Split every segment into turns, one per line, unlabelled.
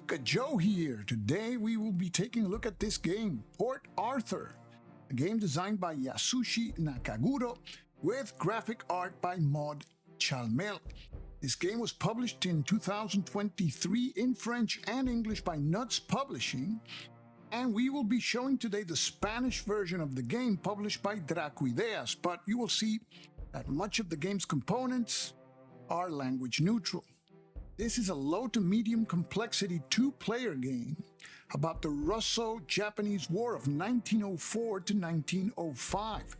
Stuka Joe here. Today we will be taking a look at this game, Port Arthur, a game designed by Yasushi Nakaguro with graphic art by Maud Chalmel. This game was published in 2023 in French and English by Nuts Publishing, and we will be showing today the Spanish version of the game published by Draco Ideas, but you will see that much of the game's components are language neutral. This is a low to medium complexity two-player game about the Russo-Japanese War of 1904 to 1905.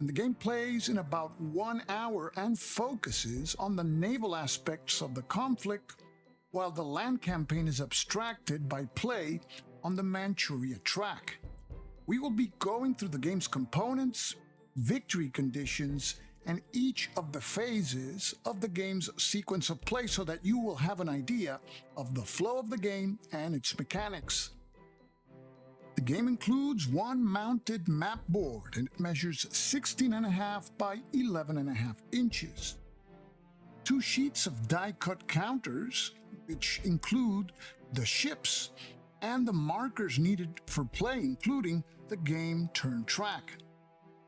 And the game plays in about 1 hour and focuses on the naval aspects of the conflict, while the land campaign is abstracted by play on the Manchuria track. We will be going through the game's components, victory conditions, and each of the phases of the game's sequence of play so that you will have an idea of the flow of the game and its mechanics. The game includes one mounted map board, and it measures 16.5 by 11.5 inches. 2 sheets of die-cut counters, which include the ships and the markers needed for play, including the game turn track.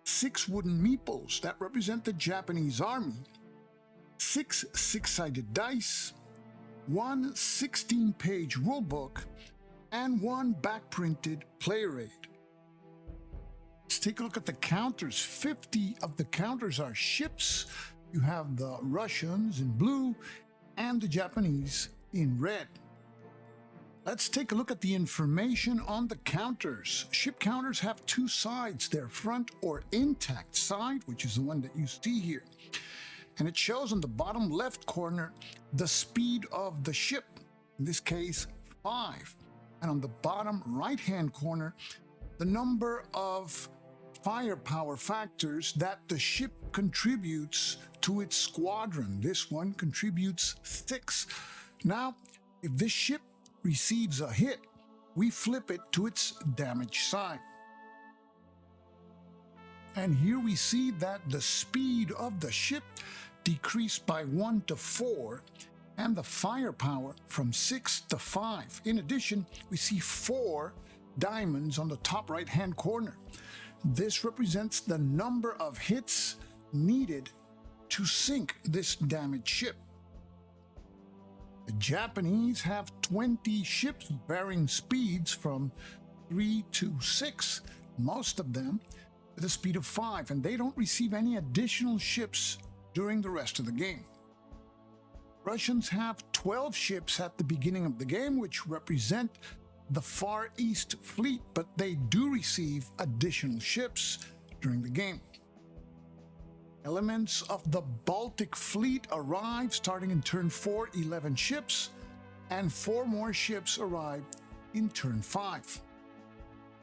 6 wooden meeples that represent the Japanese army, 6 six-sided dice, 1 16-page rulebook, and 1 back-printed player aid. Let's take a look at the counters. 50 of the counters are ships. You have the Russians in blue and the Japanese in red. Let's take a look at the information on the counters. Ship counters have 2 sides, their front or intact side, which is the one that you see here. And it shows on the bottom left corner the speed of the ship, in this case 5. And on the bottom right-hand corner, the number of firepower factors that the ship contributes to its squadron. This one contributes 6. Now, if this ship receives a hit, we flip it to its damaged side. And here we see that the speed of the ship decreased by 1 to 4 and the firepower from 6 to 5. In addition, we see 4 diamonds on the top right-hand corner. This represents the number of hits needed to sink this damaged ship. The Japanese have 20 ships varying speeds from 3 to 6, most of them with a speed of 5, and they don't receive any additional ships during the rest of the game. Russians have 12 ships at the beginning of the game, which represent the Far East Fleet, but they do receive additional ships during the game. Elements of the Baltic Fleet arrive starting in turn 4, 11 ships, and 4 more ships arrive in turn 5.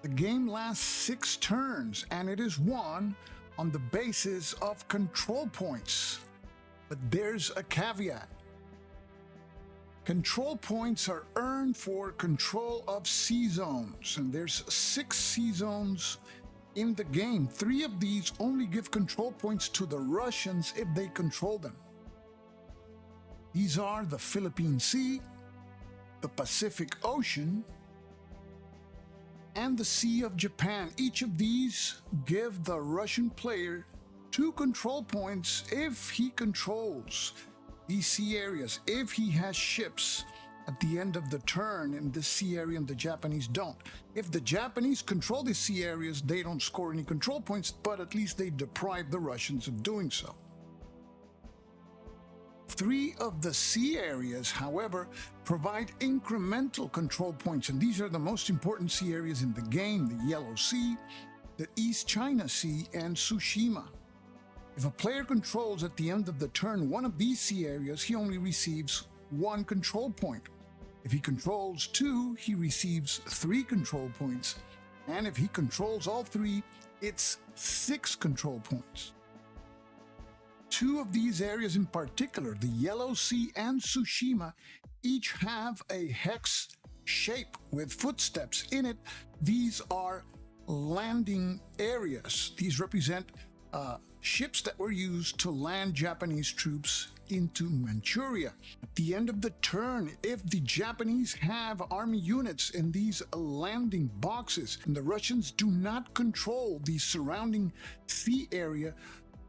The game lasts 6 turns, and it is won on the basis of control points. But there's a caveat. Control points are earned for control of sea zones, and there's 6 sea zones in the game. 3 of these only give control points to the Russians if they control them. These are the Philippine Sea, the Pacific Ocean, and the Sea of Japan. Each of these give the Russian player 2 control points if he controls these sea areas, if he has ships at the end of the turn in this sea area and the Japanese don't. If the Japanese control the sea areas, they don't score any control points, but at least they deprive the Russians of doing so. 3 of the sea areas, however, provide incremental control points, and these are the most important sea areas in the game: the Yellow Sea, the East China Sea, and Tsushima. If a player controls at the end of the turn one of these sea areas, he only receives 1 control point. If he controls 2, he receives 3 control points, and if he controls all 3, it's 6 control points. 2 of these areas in particular, the Yellow Sea and Tsushima, each have a hex shape with footsteps in it. These are landing areas. These represent ships that were used to land Japanese troops into Manchuria. At the end of the turn, if the Japanese have army units in these landing boxes and the Russians do not control the surrounding sea area,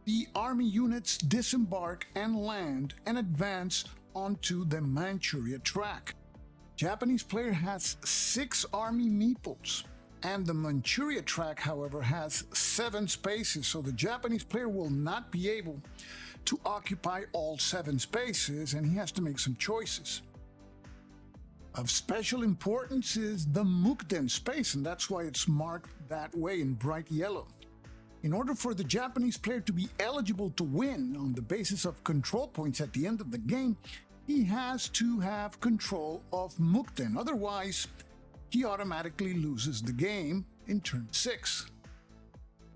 the army units disembark and land and advance onto the Manchuria track. Japanese player has 6 army meeples, and the Manchuria track, however, has 7 spaces, so the Japanese player will not be able to occupy all 7 spaces, and he has to make some choices. Of special importance is the Mukden space, and that's why it's marked that way in bright yellow. In order for the Japanese player to be eligible to win on the basis of control points at the end of the game, he has to have control of Mukden. Otherwise, he automatically loses the game in turn 6.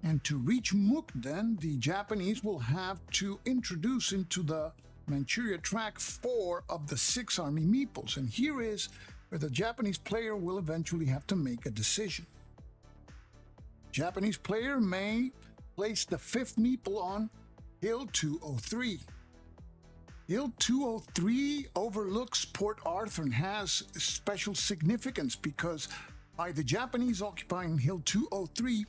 And to reach Mukden, the Japanese will have to introduce into the Manchuria track 4 of the 6 army meeples. And here is where the Japanese player will eventually have to make a decision. Japanese player may place the 5th meeple on Hill 203. Hill 203 overlooks Port Arthur and has special significance because by the Japanese occupying Hill 203,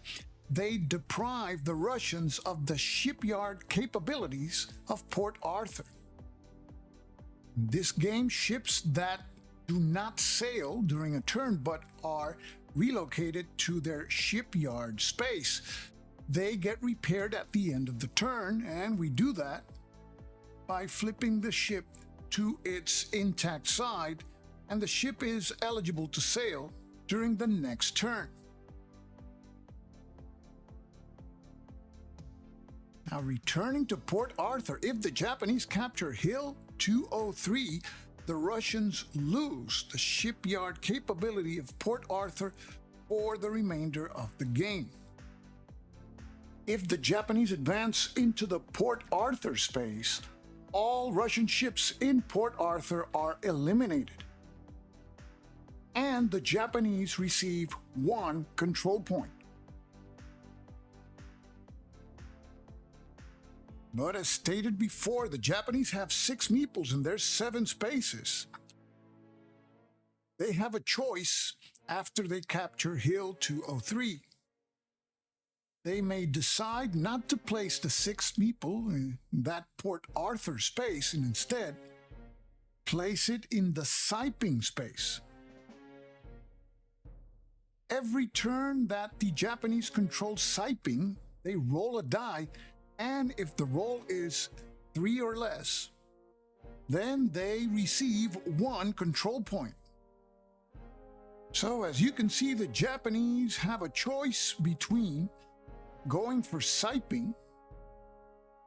they deprive the Russians of the shipyard capabilities of Port Arthur. In this game, ships that do not sail during a turn but are relocated to their shipyard space, they get repaired at the end of the turn, and we do that by flipping the ship to its intact side, and the ship is eligible to sail during the next turn. Now, returning to Port Arthur, if the Japanese capture Hill 203, the Russians lose the shipyard capability of Port Arthur for the remainder of the game. If the Japanese advance into the Port Arthur space, all Russian ships in Port Arthur are eliminated, and the Japanese receive 1 control point. But as stated before, the Japanese have 6 meeples and there's 7 spaces. They have a choice after they capture Hill 203. They may decide not to place the 6th meeple in that Port Arthur space and instead place it in the Siping space. Every turn that the Japanese control Siping, they roll a die, and if the roll is 3 or less, then they receive 1 control point. So as you can see, the Japanese have a choice between going for Siping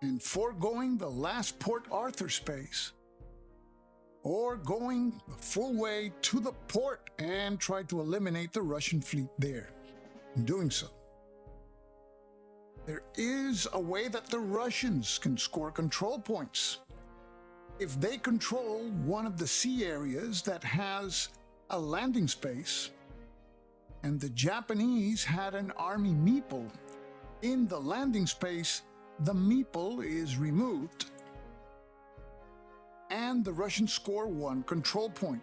and foregoing the last Port Arthur space, or going the full way to the port and try to eliminate the Russian fleet there. In doing so, there is a way that the Russians can score control points. If they control one of the sea areas that has a landing space, and the Japanese had an army meeple in the landing space, the meeple is removed, and the Russians score 1 control point.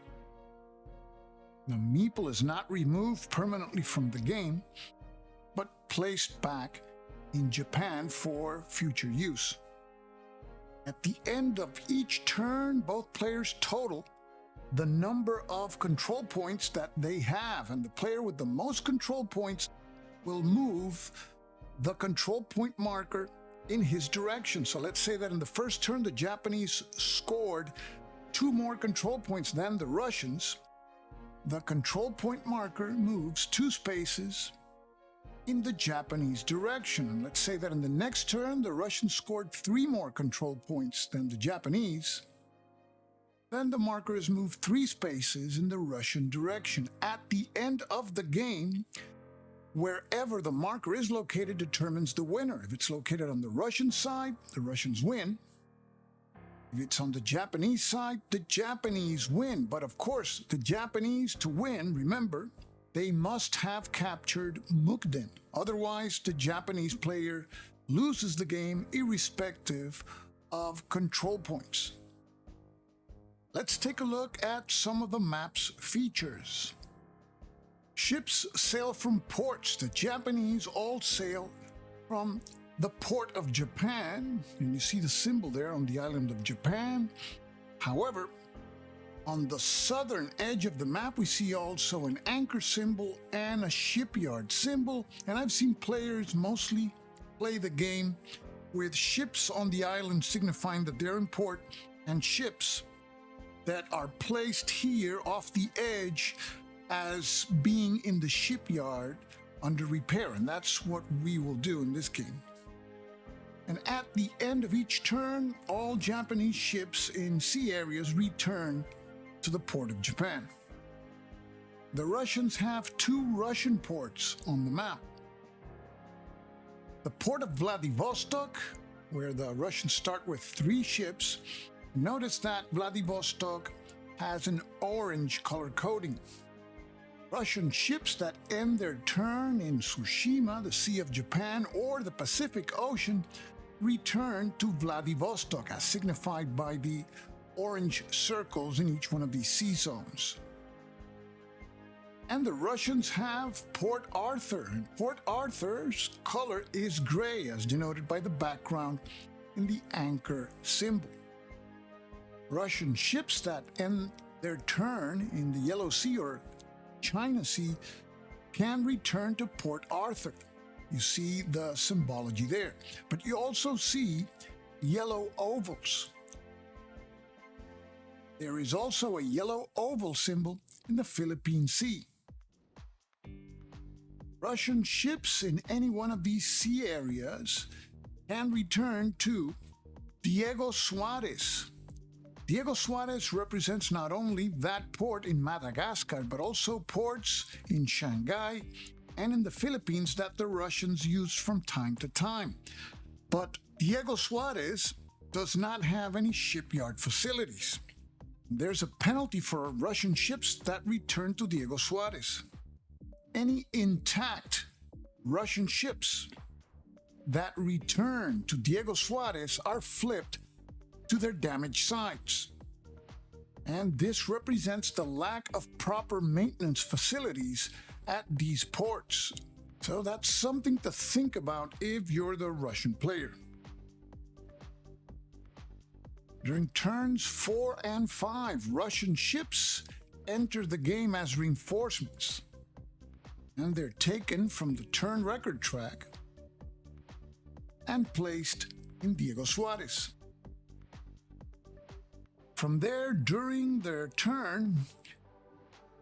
The meeple is not removed permanently from the game, but placed back in Japan for future use. At the end of each turn, both players total the number of control points that they have, and the player with the most control points will move the control point marker in his direction. So let's say that in the first turn, the Japanese scored 2 more control points than the Russians. The control point marker moves 2 spaces in the Japanese direction. And let's say that in the next turn, the Russians scored 3 more control points than the Japanese. Then the marker is moved 3 spaces in the Russian direction. At the end of the game, wherever the marker is located determines the winner. If it's located on the Russian side, the Russians win. If it's on the Japanese side, the Japanese win. But of course, the Japanese, to win, remember, they must have captured Mukden. Otherwise, the Japanese player loses the game irrespective of control points. Let's take a look at some of the map's features. Ships sail from ports. The Japanese all sail from the port of Japan, and you see the symbol there on the island of Japan. However, on the southern edge of the map, we see also an anchor symbol and a shipyard symbol, and I've seen players mostly play the game with ships on the island signifying that they're in port, and ships that are placed here off the edge as being in the shipyard under repair, and that's what we will do in this game. And at the end of each turn, all Japanese ships in sea areas return to the port of Japan. The Russians have 2 Russian ports on the map. The port of Vladivostok, where the Russians start with 3 ships. Notice that Vladivostok has an orange color coding. Russian ships that end their turn in Tsushima, the Sea of Japan, or the Pacific Ocean return to Vladivostok, as signified by the orange circles in each one of these sea zones. And the Russians have Port Arthur, and Port Arthur's color is gray, as denoted by the background in the anchor symbol. Russian ships that end their turn in the Yellow Sea or China Sea can return to Port Arthur. You see the symbology there, but you also see yellow ovals. There is also a yellow oval symbol in the Philippine Sea. Russian ships in any one of these sea areas can return to Diego Suarez. Diego Suarez represents not only that port in Madagascar, but also ports in Shanghai and in the Philippines that the Russians use from time to time. But Diego Suarez does not have any shipyard facilities. There's a penalty for Russian ships that return to Diego Suarez. Any intact Russian ships that return to Diego Suarez are flipped to their damaged sites. And this represents the lack of proper maintenance facilities at these ports. So that's something to think about if you're the Russian player. During turns 4 and 5, Russian ships enter the game as reinforcements, and they're taken from the turn record track and placed in Diego Suarez. From there, during their turn,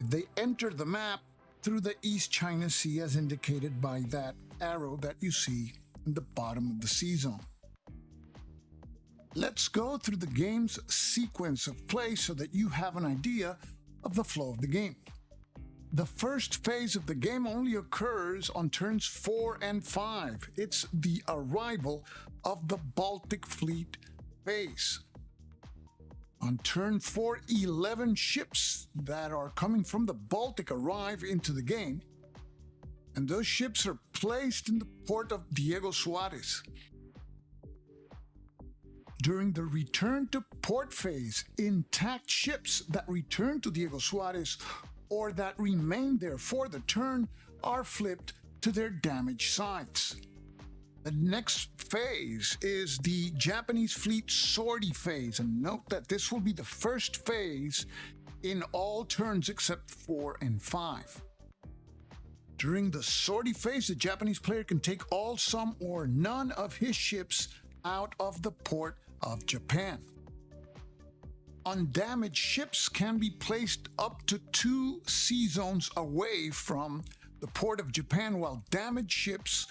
they enter the map through the East China Sea as indicated by that arrow that you see in the bottom of the sea zone. Let's go through the game's sequence of play so that you have an idea of the flow of the game. The first phase of the game only occurs on turns 4 and 5. It's the arrival of the Baltic Fleet phase. On turn 4, 11 ships that are coming from the Baltic arrive into the game, and those ships are placed in the port of Diego Suarez. During the return to port phase, intact ships that return to Diego Suarez or that remain there for the turn are flipped to their damaged sites. The next phase is the Japanese fleet sortie phase, and note that this will be the first phase in all turns except 4 and 5. During the sortie phase, the Japanese player can take all, some, or none of his ships out of the port of Japan. Undamaged ships can be placed up to 2 sea zones away from the port of Japan, while damaged ships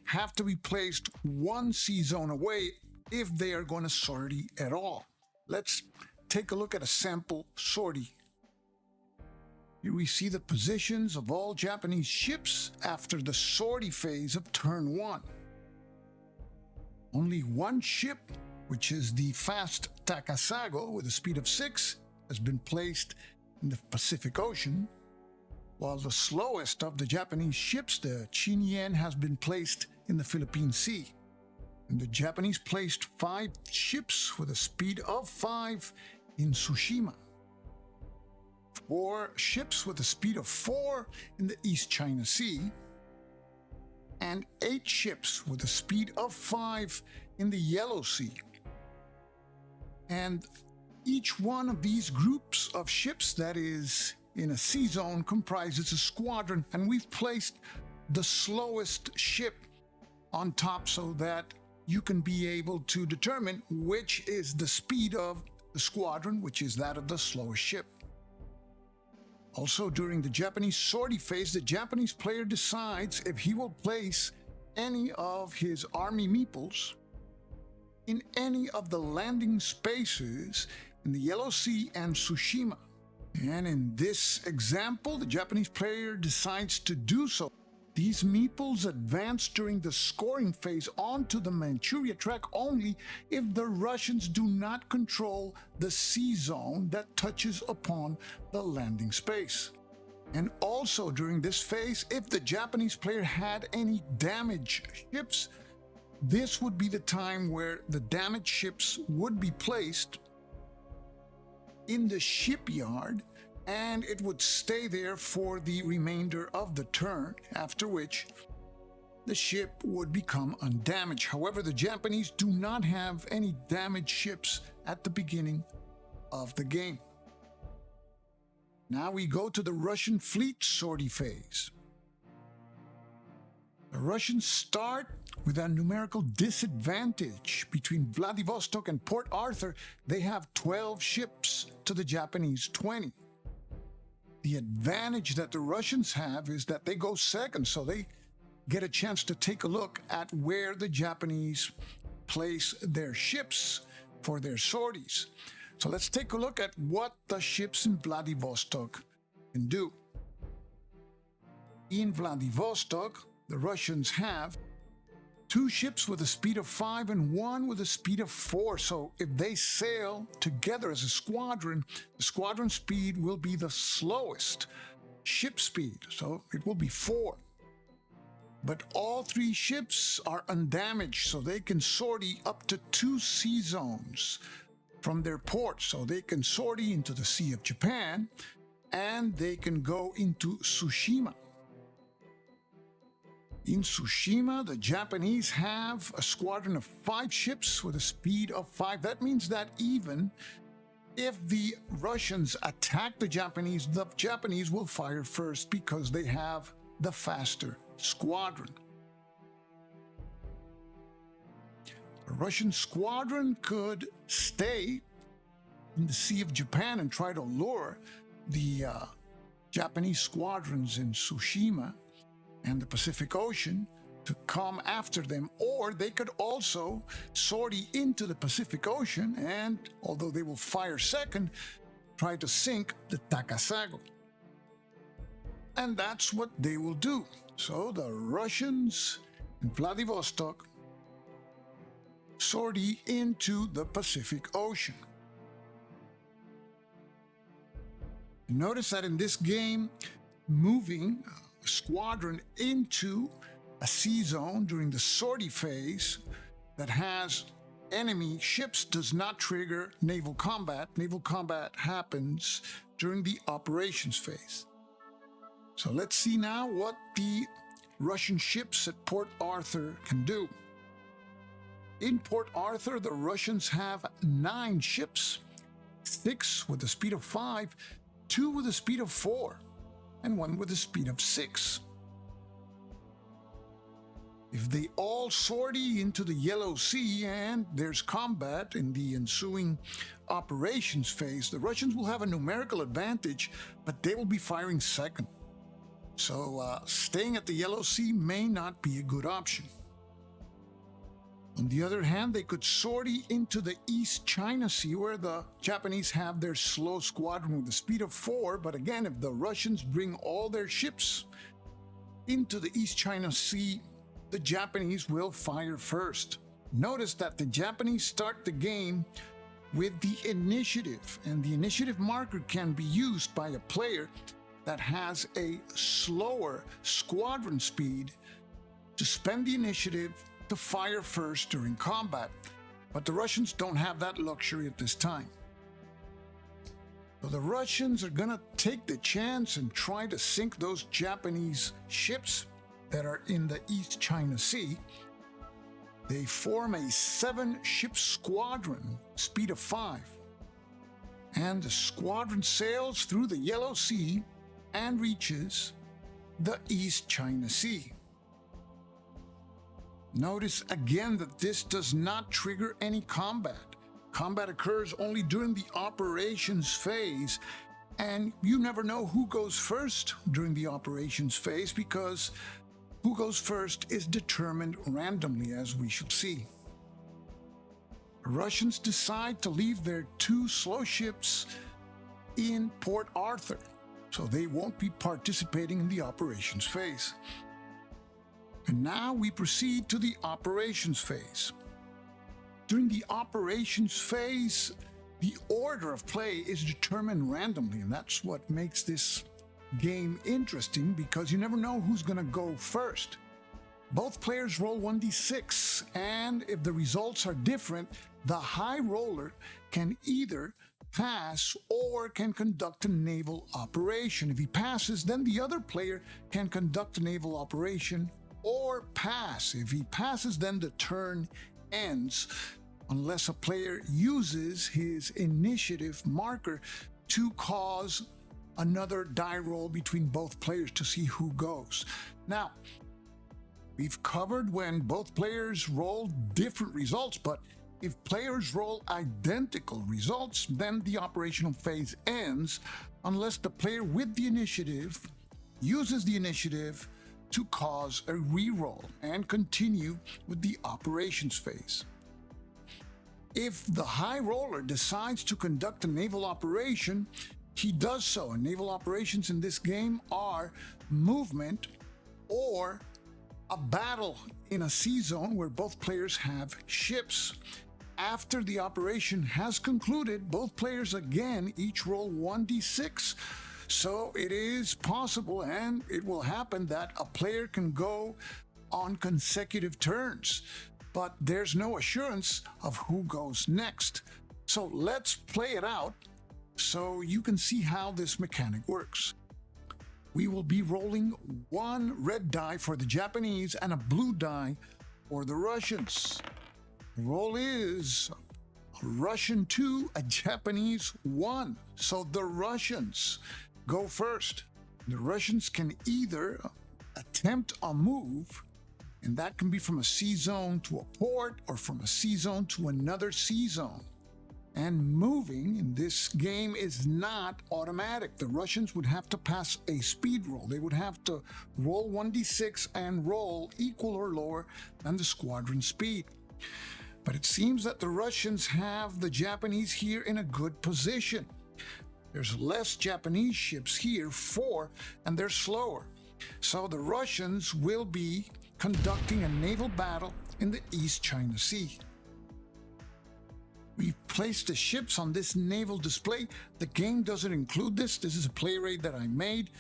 have to be placed 1 sea zone away if they are going to sortie at all. Let's take a look at a sample sortie. Here we see the positions of all Japanese ships after the sortie phase of turn 1. Only 1 ship, which is the fast Takasago with a speed of 6, has been placed in the Pacific Ocean, while the slowest of the Japanese ships, the Chinyen, has been placed in the Philippine Sea. And the Japanese placed 5 ships with a speed of 5 in Tsushima, 4 ships with a speed of 4 in the East China Sea, and 8 ships with a speed of 5 in the Yellow Sea. And each one of these groups of ships that is in a sea zone comprises a squadron, and we've placed the slowest ship on top so that you can be able to determine which is the speed of the squadron, which is that of the slowest ship. Also, during the Japanese sortie phase, the Japanese player decides if he will place any of his army meeples in any of the landing spaces in the Yellow Sea and Tsushima. And in this example, the Japanese player decides to do so. These meeples advance during the scoring phase onto the Manchuria track only if the Russians do not control the sea zone that touches upon the landing space. And also during this phase, if the Japanese player had any damaged ships, this would be the time where the damaged ships would be placed in the shipyard, and it would stay there for the remainder of the turn, after which the ship would become undamaged. However, the Japanese do not have any damaged ships at the beginning of the game. Now we go to the Russian fleet sortie phase. The Russians start with a numerical disadvantage. Between Vladivostok and Port Arthur, they have 12 ships to the Japanese 20. The advantage that the Russians have is that they go second, so they get a chance to take a look at where the Japanese place their ships for their sorties. So let's take a look at what the ships in Vladivostok can do. In Vladivostok, the Russians have 2 ships with a speed of 5 and 1 with a speed of 4. So if they sail together as a squadron, the squadron speed will be the slowest ship speed. So it will be 4. But all 3 ships are undamaged, so they can sortie up to 2 sea zones from their ports. So they can sortie into the Sea of Japan, and they can go into Tsushima. In Tsushima, the Japanese have a squadron of 5 ships with a speed of 5. That means that even if the Russians attack the Japanese will fire first because they have the faster squadron. A Russian squadron could stay in the Sea of Japan and try to lure the Japanese squadrons in Tsushima and the Pacific Ocean to come after them, or they could also sortie into the Pacific Ocean and, although they will fire second, try to sink the Takasago. And that's what they will do. So the Russians in Vladivostok sortie into the Pacific Ocean. Notice that in this game, moving a squadron into a sea zone during the sortie phase that has enemy ships does not trigger naval combat. Naval combat happens during the operations phase. So let's see now what the Russian ships at Port Arthur can do. In Port Arthur, the Russians have 9 ships, 6 with a speed of 5, 2 with a speed of 4, and 1 with a speed of 6. If they all sortie into the Yellow Sea and there's combat in the ensuing operations phase, the Russians will have a numerical advantage, but they will be firing second. So staying at the Yellow Sea may not be a good option. On the other hand, they could sortie into the East China Sea, where the Japanese have their slow squadron with a speed of 4. But again, if the Russians bring all their ships into the East China Sea, the Japanese will fire first. Notice that the Japanese start the game with the initiative, and the initiative marker can be used by a player that has a slower squadron speed to spend the initiative to fire first during combat, but the Russians don't have that luxury at this time. So the Russians are gonna take the chance and try to sink those Japanese ships that are in the East China Sea. They form a 7-ship squadron, speed of 5. And the squadron sails through the Yellow Sea and reaches the East China Sea. Notice again that this does not trigger any combat. Combat occurs only during the operations phase, and you never know who goes first during the operations phase because who goes first is determined randomly, as we shall see. The Russians decide to leave their 2 slow ships in Port Arthur, so they won't be participating in the operations phase. And now we proceed to the operations phase. During the operations phase, the order of play is determined randomly, and that's what makes this game interesting because you never know who's going to go first. Both players roll 1d6, and if the results are different, the high roller can either pass or can conduct a naval operation. If he passes, then the other player can conduct a naval operation or pass. If he passes, then the turn ends, unless a player uses his initiative marker to cause another die roll between both players to see who goes. Now, we've covered when both players roll different results, but if players roll identical results, then the operational phase ends unless the player with the initiative uses the initiative to cause a reroll and continue with the operations phase. If the high roller decides to conduct a naval operation, he does so. And naval operations in this game are movement or a battle in a sea zone where both players have ships. After the operation has concluded, both players again each roll 1d6. So it is possible, and it will happen, that a player can go on consecutive turns, but there's no assurance of who goes next. So let's play it out so you can see how this mechanic works. We will be rolling 1 red die for the Japanese and a blue die for the Russians. The roll is a Russian 2, a Japanese 1. So the Russians go first. The Russians can either attempt a move, and that can be from a sea zone to a port or from a sea zone to another sea zone. And moving in this game is not automatic. The Russians would have to pass a speed roll. They would have to roll 1d6 and roll equal or lower than the squadron speed. But it seems that the Russians have the Japanese here in a good position. There's less Japanese ships here, 4, and they're slower. So the Russians will be conducting a naval battle in the East China Sea. We've placed the ships on this naval display. The game doesn't include this. This is a play rate that I made,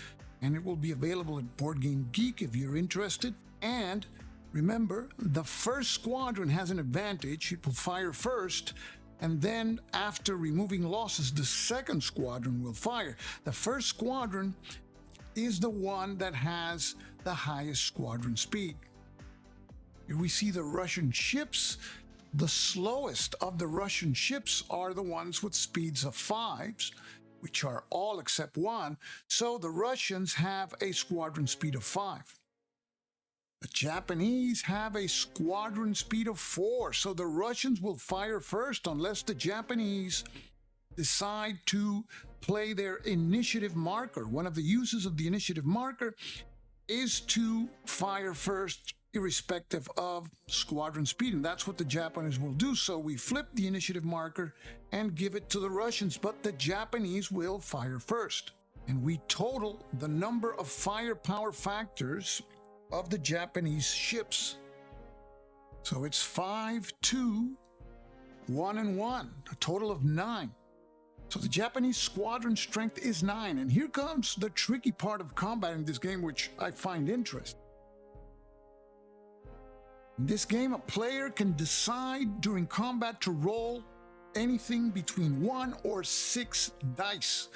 and it will be available at Board Game Geek if you're interested. And remember, the first squadron has an advantage. It will fire first, and then after removing losses, the second squadron will fire. The first squadron is the one that has the highest squadron speed. Here we see the Russian ships. The slowest of the Russian ships are the ones with speeds of 5s, which are all except 1. So the Russians have a squadron speed of 5. The Japanese have a squadron speed of 4, so the Russians will fire first unless the Japanese decide to play their initiative marker. One of the uses of the initiative marker is to fire first irrespective of squadron speed, and that's what the Japanese will do. So we flip the initiative marker and give it to the Russians, but the Japanese will fire first. And we total the number of firepower factors of the Japanese ships. So it's 5, 2, 1, and 1, a total of 9. So the Japanese squadron strength is 9. And here comes the tricky part of combat in this game, which I find interesting. In this game, a player can decide during combat to roll anything between 1 or 6 dice,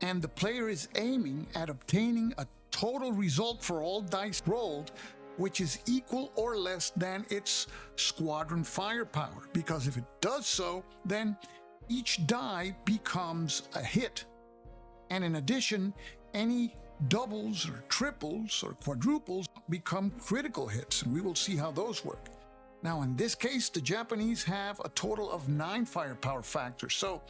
and the player is aiming at obtaining a total result for all dice rolled which is equal or less than its squadron firepower, because if it does so, then each die becomes a hit. And in addition, any doubles or triples or quadruples become critical hits, and we will see how those work. Now, in this case, the Japanese have a total of 9 firepower factors. So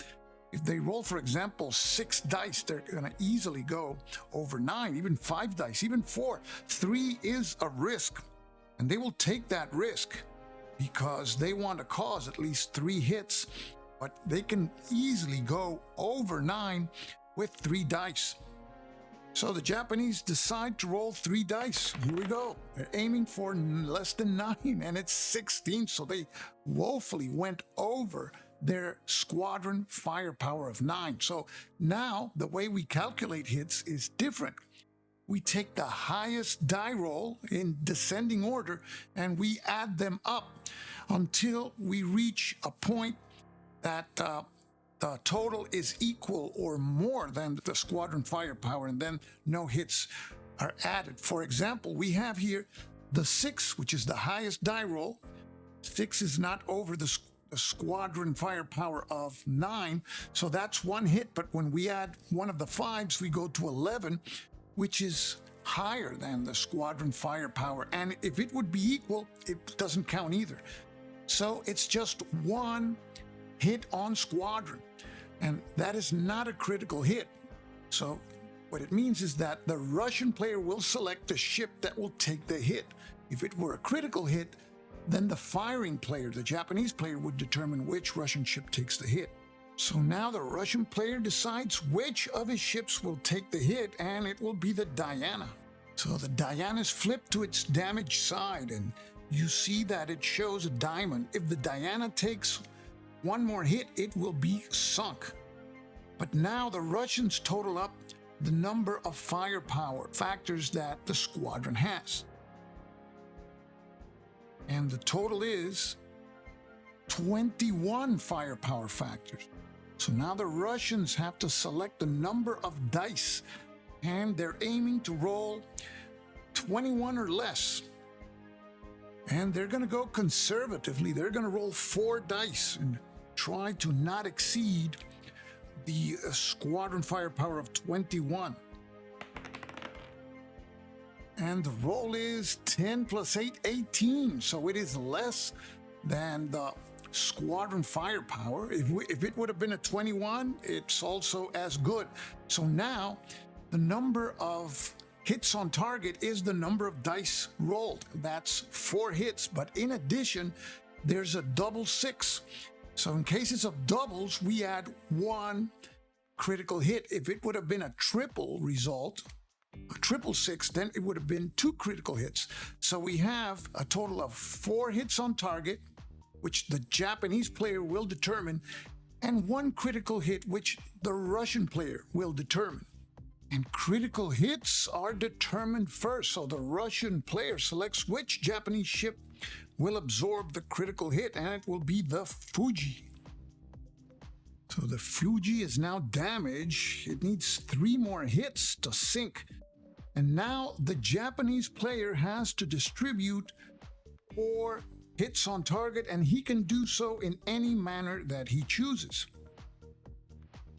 if they roll, for example, 6 dice, they're going to easily go over 9, even 5 dice, even 4. 3 is a risk, and they will take that risk because they want to cause at least 3 hits, but they can easily go over 9 with 3 dice. So the Japanese decide to roll 3 dice. Here we go. They're aiming for less than 9, and it's 16, so they woefully went over their squadron firepower of 9. So now the way we calculate hits is different. We take the highest die roll in descending order and we add them up until we reach a point that the total is equal or more than the squadron firepower, and then no hits are added. For example, we have here the 6, which is the highest die roll. 6 is not over the squadron firepower of 9, so that's 1 hit. But when we add one of the 5s, we go to 11, which is higher than the squadron firepower. And if it would be equal, it doesn't count either. So it's just 1 hit on squadron, and that is not a critical hit. So what it means is that the Russian player will select the ship that will take the hit. If it were a critical hit, then the firing player, the Japanese player, would determine which Russian ship takes the hit. So now the Russian player decides which of his ships will take the hit, and it will be the Diana. So the Diana is flipped to its damaged side, and you see that it shows a diamond. If the Diana takes 1 more hit, it will be sunk. But now the Russians total up the number of firepower factors that the squadron has. And the total is 21 firepower factors. So now the Russians have to select the number of dice, and they're aiming to roll 21 or less. And they're going to go conservatively. They're going to roll 4 dice and try to not exceed the squadron firepower of 21. And the roll is 10 plus 8, 18. So it is less than the squadron firepower. If it would have been a 21, it's also as good. So now the number of hits on target is the number of dice rolled. That's 4 hits, but in addition, there's a double 6. So in cases of doubles, we add 1 critical hit. If it would have been a triple result, a triple 6, then it would have been 2 critical hits. So we have a total of 4 hits on target, which the Japanese player will determine, and 1 critical hit, which the Russian player will determine. And critical hits are determined first. So the Russian player selects which Japanese ship will absorb the critical hit, and it will be the Fuji. So the Fuji is now damaged. It needs 3 more hits to sink. And now the Japanese player has to distribute 4 hits on target, and he can do so in any manner that he chooses.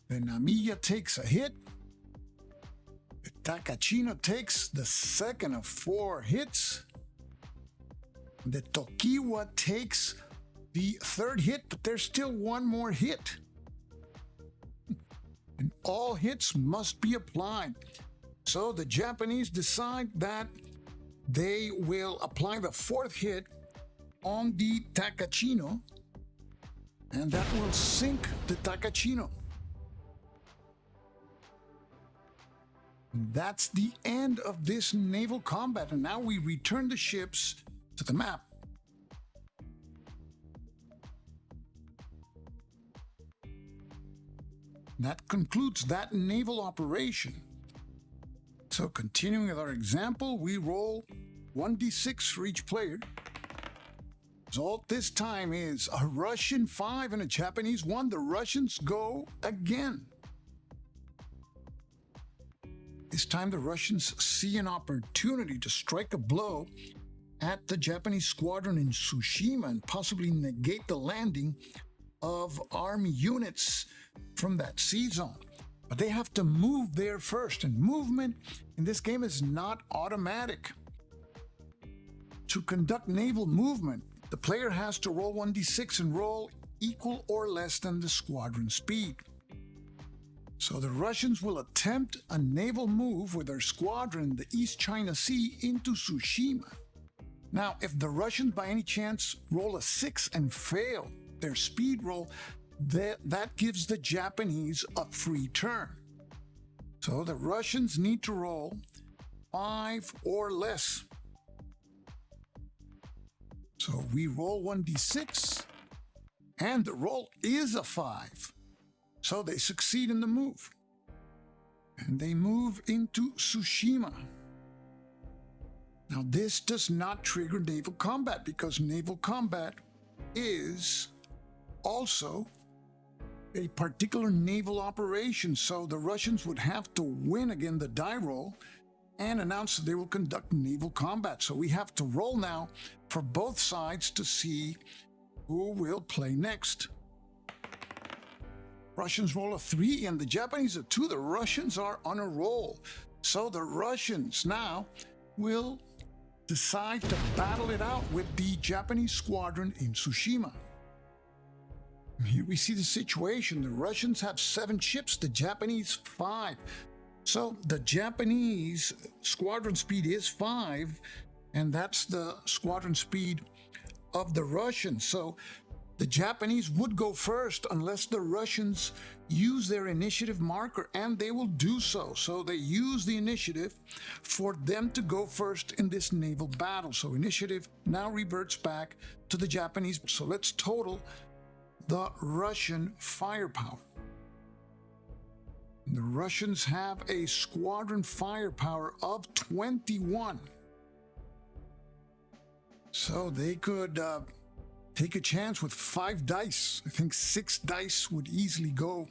The Namiya takes a hit. The Takachino takes the second of 4 hits. The Tokiwa takes the 3rd hit, but there's still 1 more hit. And all hits must be applied. So the Japanese decide that they will apply the 4th hit on the Takachino, and that will sink the Takachino. That's the end of this naval combat, and now we return the ships to the map. That concludes that naval operation. So continuing with our example, we roll 1d6 for each player. result this time is a Russian 5 and a Japanese 1. The Russians go again. This time the Russians see an opportunity to strike a blow at the Japanese squadron in Tsushima and possibly negate the landing of army units from that sea zone. But they have to move there first, and movement in this game is not automatic. To conduct naval movement, the player has to roll 1d6 and roll equal or less than the squadron speed. So the Russians will attempt a naval move with their squadron in the East China Sea into Tsushima. Now, if the Russians by any chance roll a 6 and fail their speed roll, that gives the Japanese a free turn. So the Russians need to roll 5 or less. So we roll 1d6, and the roll is a 5. So they succeed in the move. And they move into Tsushima. Now this does not trigger naval combat because naval combat is also a particular naval operation. So the Russians would have to win again the die roll and announce that they will conduct naval combat. So we have to roll now for both sides to see who will play next. Russians roll a 3 and the Japanese a 2. The Russians are on a roll. So the Russians now will decide to battle it out with the Japanese squadron in Tsushima. Here we see the situation. The Russians have 7 ships, the Japanese 5. So the Japanese squadron speed is 5, and that's the squadron speed of the Russians. So the Japanese would go first unless the Russians use their initiative marker, and they will do so. So they use the initiative for them to go first in this naval battle. So initiative now reverts back to the Japanese. So let's total the Russian firepower. The Russians have a squadron firepower of 21. So they could take a chance with 5 dice. I think 6 dice would easily go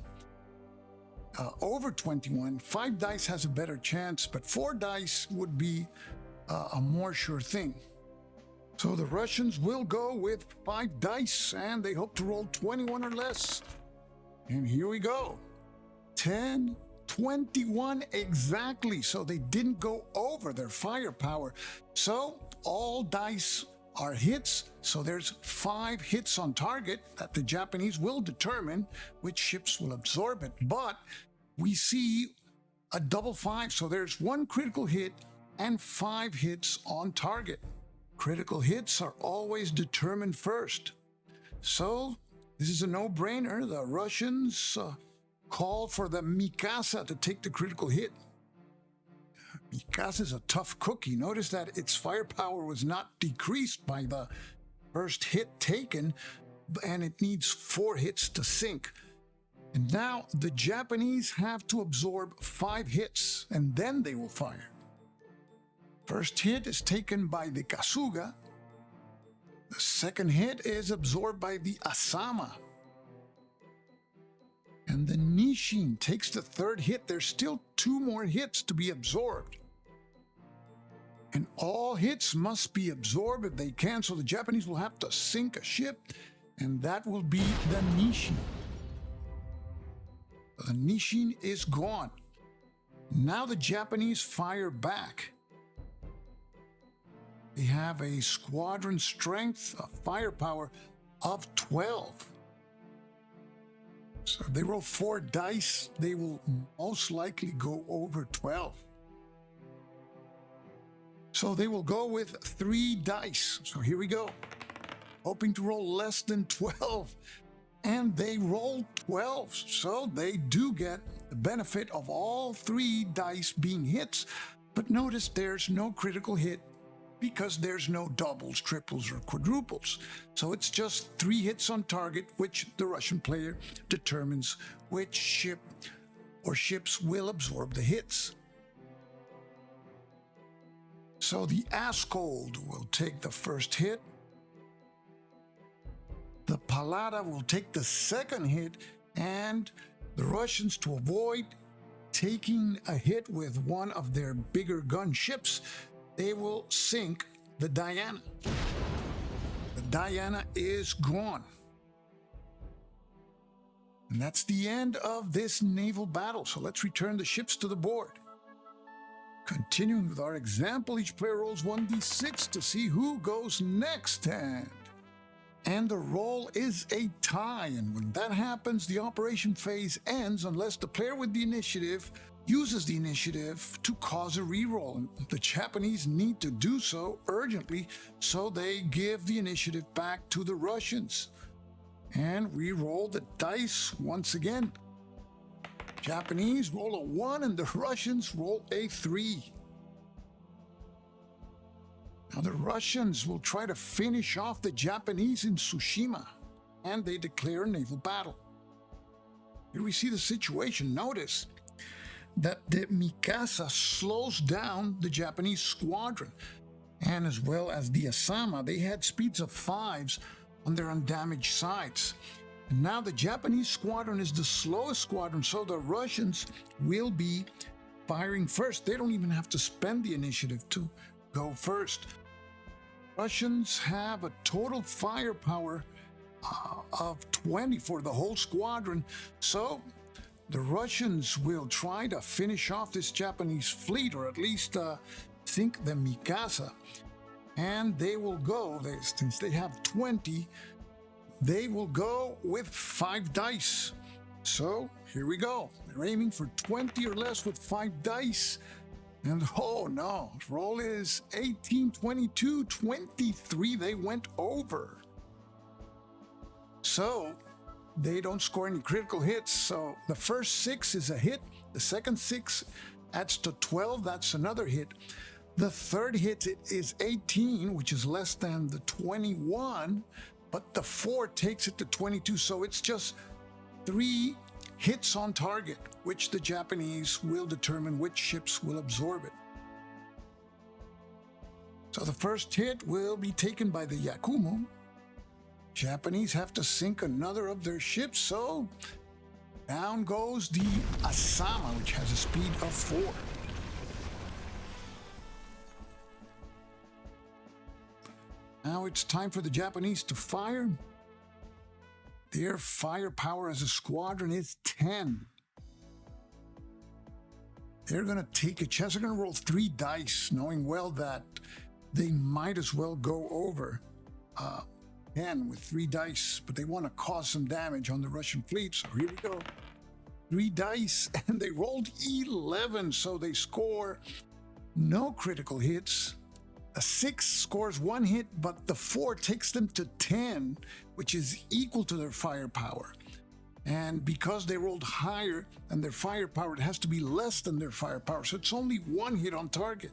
over 21. 5 dice has a better chance, but 4 dice would be a more sure thing. So the Russians will go with 5 dice, and they hope to roll 21 or less. And here we go. 10, 21 exactly. So they didn't go over their firepower. So all dice are hits. So there's 5 hits on target that the Japanese will determine which ships will absorb it. But we see a double 5. So there's 1 critical hit and 5 hits on target. Critical hits are always determined first. So this is a no-brainer. The Russians call for the Mikasa to take the critical hit. Mikasa is a tough cookie. Notice that its firepower was not decreased by the first hit taken, and it needs 4 hits to sink. And now the Japanese have to absorb 5 hits, and then they will fire. First hit is taken by the Kasuga. The second hit is absorbed by the Asama. And the Nishin takes the third hit. There's still 2 more hits to be absorbed. And all hits must be absorbed if they can, so the Japanese will have to sink a ship, and that will be the Nishin. The Nishin is gone. Now the Japanese fire back. They have a squadron strength, a firepower of 12. So if they roll 4 dice, they will most likely go over 12. So they will go with 3 dice. So here we go. Hoping to roll less than 12. And they roll 12. So they do get the benefit of all 3 dice being hits. But notice there's no critical hit because there's no doubles, triples, or quadruples. So it's just 3 hits on target, which the Russian player determines which ship or ships will absorb the hits. So the Askold will take the first hit. The Pallada will take the second hit, and the Russians, to avoid taking a hit with one of their bigger gunships, they will sink the Diana. The Diana is gone. And that's the end of this naval battle. So let's return the ships to the board. Continuing with our example, each player rolls 1d6 to see who goes next. And the roll is a tie. And when that happens, the operation phase ends unless the player with the initiative uses the initiative to cause a reroll. And the Japanese need to do so urgently, so they give the initiative back to the Russians. And we roll the dice once again. Japanese roll a 1 and the Russians roll a 3. Now the Russians will try to finish off the Japanese in Tsushima, and they declare a naval battle. Here we see the situation. Notice that the Mikasa slows down the Japanese squadron, and as well as the Asama, they had speeds of 5s on their undamaged sides. And now the Japanese squadron is the slowest squadron, so the Russians will be firing first. They don't even have to spend the initiative to go first. Russians have a total firepower of 20 for the whole squadron, so the Russians will try to finish off this Japanese fleet, or at least sink the Mikasa. And they will go, since they have 20, they will go with 5 dice. So here we go. They're aiming for 20 or less with 5 dice. And oh no, roll is 18, 22, 23. They went over. So they don't score any critical hits. So the first 6 is a hit. The second 6 adds to 12. That's another hit. The third hit is 18, which is less than the 21, but the 4 takes it to 22. So it's just 3 hits on target, which the Japanese will determine which ships will absorb it. So the first hit will be taken by the Yakumo. Japanese have to sink another of their ships, so down goes the Asama, which has a speed of 4. Now it's time for the Japanese to fire. Their firepower as a squadron is 10. They're going to take a chance. They're going to roll 3 dice, knowing well that they might as well go over 10 with 3 dice, but they want to cause some damage on the Russian fleet. So here we go. 3 dice, and they rolled 11, so they score no critical hits. A 6 scores 1 hit, but the 4 takes them to 10, which is equal to their firepower. And because they rolled higher than their firepower, it has to be less than their firepower, so it's only 1 hit on target.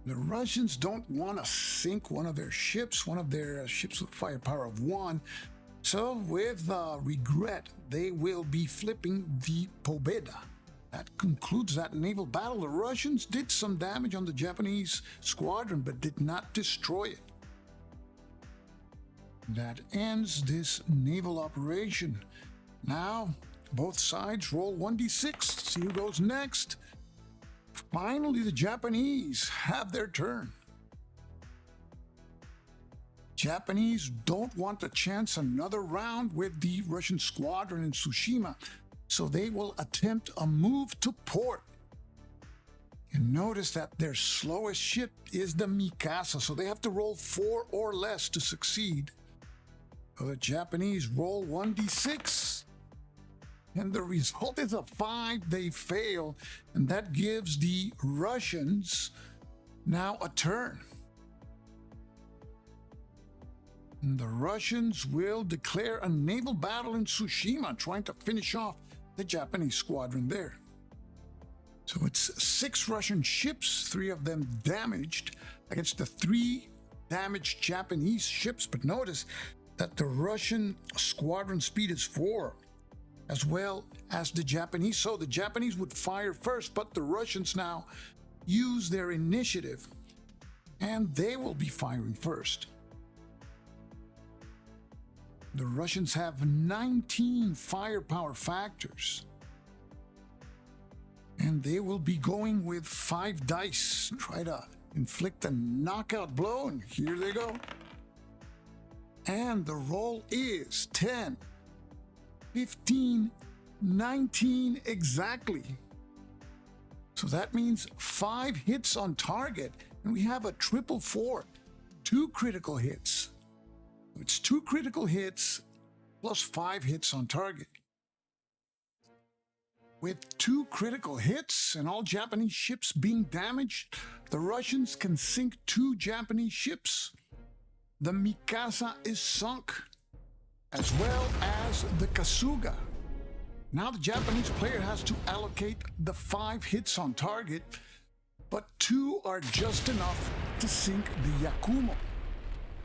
The Russians don't want to sink one of their ships with firepower of 1. So with regret, they will be flipping the Pobeda. That concludes that naval battle. The Russians did some damage on the Japanese squadron, but did not destroy it. That ends this naval operation. Now, both sides roll 1d6, see who goes next. Finally, the Japanese have their turn. Japanese don't want to chance another round with the Russian squadron in Tsushima, so they will attempt a move to port. And notice that their slowest ship is the Mikasa, so they have to roll 4 or less to succeed. So the Japanese roll 1d6, and the result is a 5. They fail, and that gives the Russians now a turn. And the Russians will declare a naval battle in Tsushima, trying to finish off the Japanese squadron there. So it's 6 Russian ships, 3 of them damaged, against the 3 damaged Japanese ships. But notice that the Russian squadron speed is 4, as well as the Japanese. So the Japanese would fire first, but the Russians now use their initiative, and they will be firing first. The Russians have 19 firepower factors. And they will be going with 5 dice. Try to inflict a knockout blow, and here they go. And the roll is 10, 15, 19 exactly. So that means 5 hits on target, and we have a triple 4, 2 critical hits. It's 2 critical hits plus 5 hits on target. With 2 critical hits and all Japanese ships being damaged, the Russians can sink 2 Japanese ships. The Mikasa is sunk, as well as the Kasuga. Now the Japanese player has to allocate the 5 hits on target, but 2 are just enough to sink the Yakumo.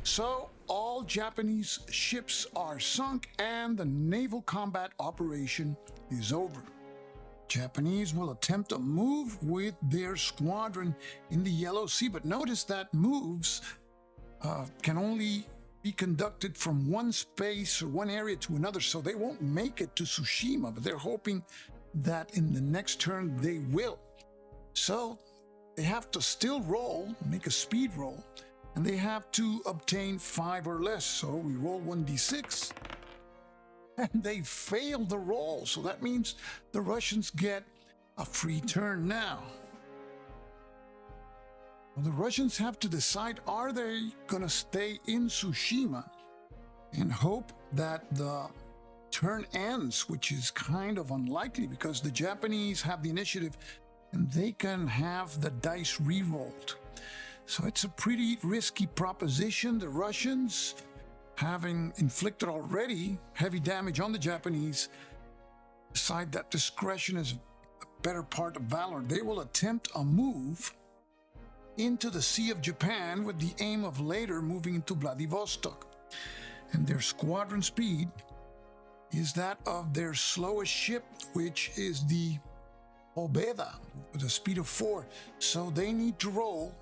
So all Japanese ships are sunk and the naval combat operation is over. Japanese will attempt a move with their squadron in the Yellow Sea, but notice that moves can only be conducted from one space or one area to another, so they won't make it to Tsushima, but they're hoping that in the next turn they will. So they have to still roll, make a speed roll, and they have to obtain 5 or less. So we roll 1d6, and they fail the roll, so that means the Russians get a free turn now. Well, the Russians have to decide, are they going to stay in Tsushima and hope that the turn ends, which is kind of unlikely because the Japanese have the initiative and they can have the dice re-rolled. So it's a pretty risky proposition. The Russians, having inflicted already heavy damage on the Japanese, decide that discretion is a better part of valor. They will attempt a move into the Sea of Japan with the aim of later moving into Vladivostok. And their squadron speed is that of their slowest ship, which is the Pobeda, with a speed of 4. So they need to roll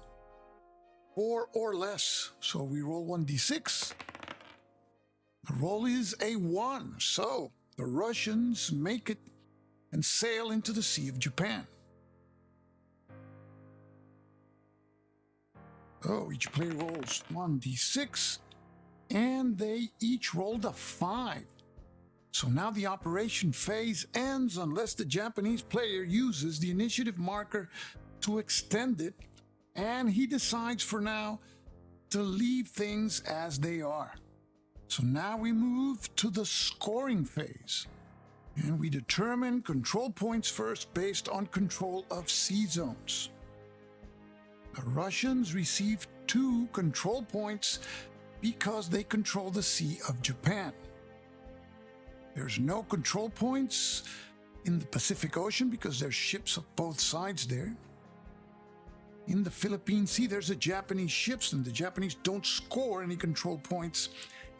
4 or less. So we roll 1d6. The roll is a 1. So the Russians make it and sail into the Sea of Japan. Oh, each player rolls 1d6, and they each rolled a 5. So now the operation phase ends unless the Japanese player uses the initiative marker to extend it, and he decides for now to leave things as they are. So now we move to the scoring phase, and we determine control points first based on control of sea zones. The Russians receive 2 control points because they control the Sea of Japan. There's no control points in the Pacific Ocean because there's ships of both sides there. In the Philippine Sea, there's a Japanese ships, and the Japanese don't score any control points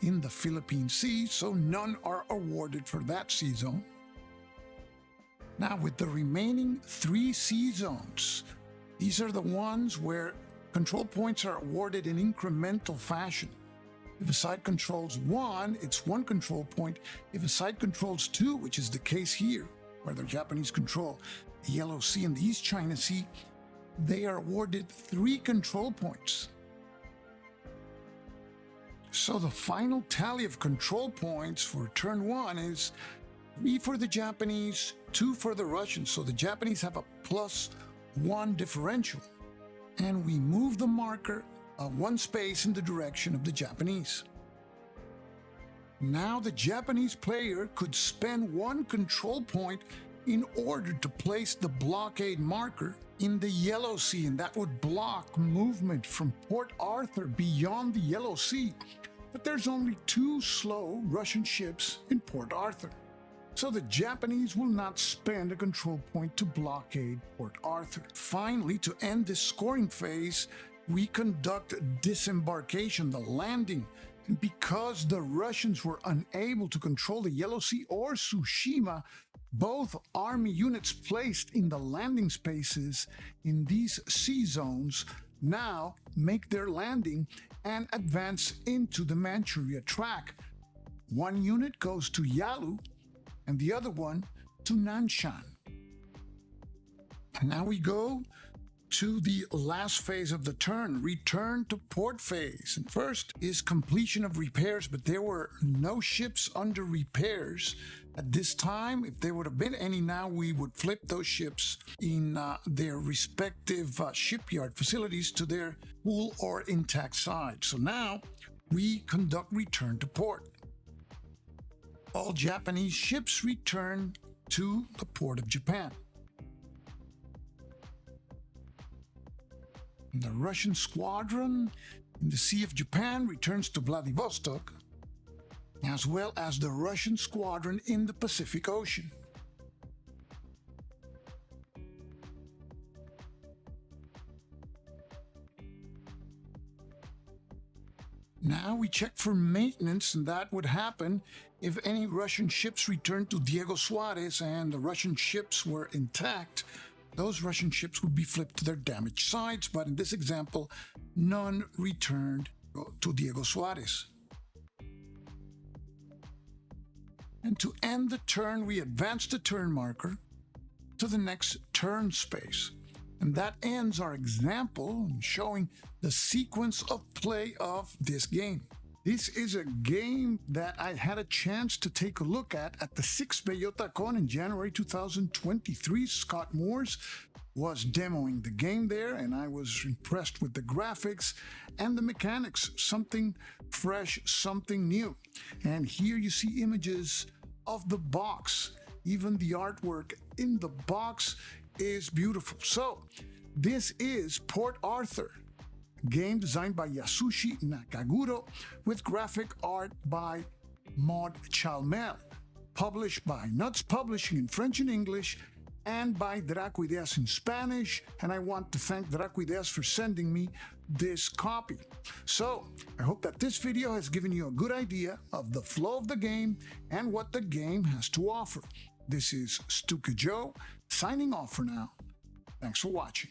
in the Philippine Sea, so none are awarded for that sea zone. Now, with the remaining 3 sea zones, these are the ones where control points are awarded in incremental fashion. If a side controls 1, it's 1 control point. If a side controls 2, which is the case here, where the Japanese control the Yellow Sea and the East China Sea, they are awarded 3 control points. So the final tally of control points for turn 1 is 3 for the Japanese, 2 for the Russians. So the Japanese have a +1 differential, and we move the marker 1 space in the direction of the Japanese. Now the Japanese player could spend 1 control point in order to place the blockade marker in the Yellow Sea, and that would block movement from Port Arthur beyond the Yellow Sea. But there's only 2 slow Russian ships in Port Arthur, so the Japanese will not spend a control point to blockade Port Arthur. Finally, to end this scoring phase, we conduct disembarkation, the landing. And because the Russians were unable to control the Yellow Sea or Tsushima, both army units placed in the landing spaces in these sea zones now make their landing and advance into the Manchuria track. One unit goes to Yalu and the other one to Nanshan. And now we go to the last phase of the turn, return to port phase. And first is completion of repairs, but there were no ships under repairs at this time. If there would have been any now, we would flip those ships in their respective shipyard facilities to their full or intact side. So now we conduct return to port. All Japanese ships return to the port of Japan. The Russian squadron in the Sea of Japan returns to Vladivostok, as well as the Russian squadron in the Pacific Ocean. Now we check for maintenance, and that would happen if any Russian ships returned to Diego Suarez and the Russian ships were intact. Those Russian ships would be flipped to their damaged sides, but in this example, none returned to Diego Suarez. And to end the turn, we advance the turn marker to the next turn space. And that ends our example showing the sequence of play of this game. This is a game that I had a chance to take a look at the 6th BellotaCon in January 2023. Scott Moores was demoing the game there, and I was impressed with the graphics and the mechanics. Something fresh, something new. And here you see images of the box. Even the artwork in the box is beautiful. So this is Port Arthur, game designed by Yasushi Nakaguro with graphic art by Maud Chalmel, published by Nuts Publishing in French and English and by Draco Ideas in Spanish. And I want to thank Draco Ideas for sending me this copy. So I hope that this video has given you a good idea of the flow of the game and what the game has to offer. This is Stuka Joe signing off for now. Thanks for watching.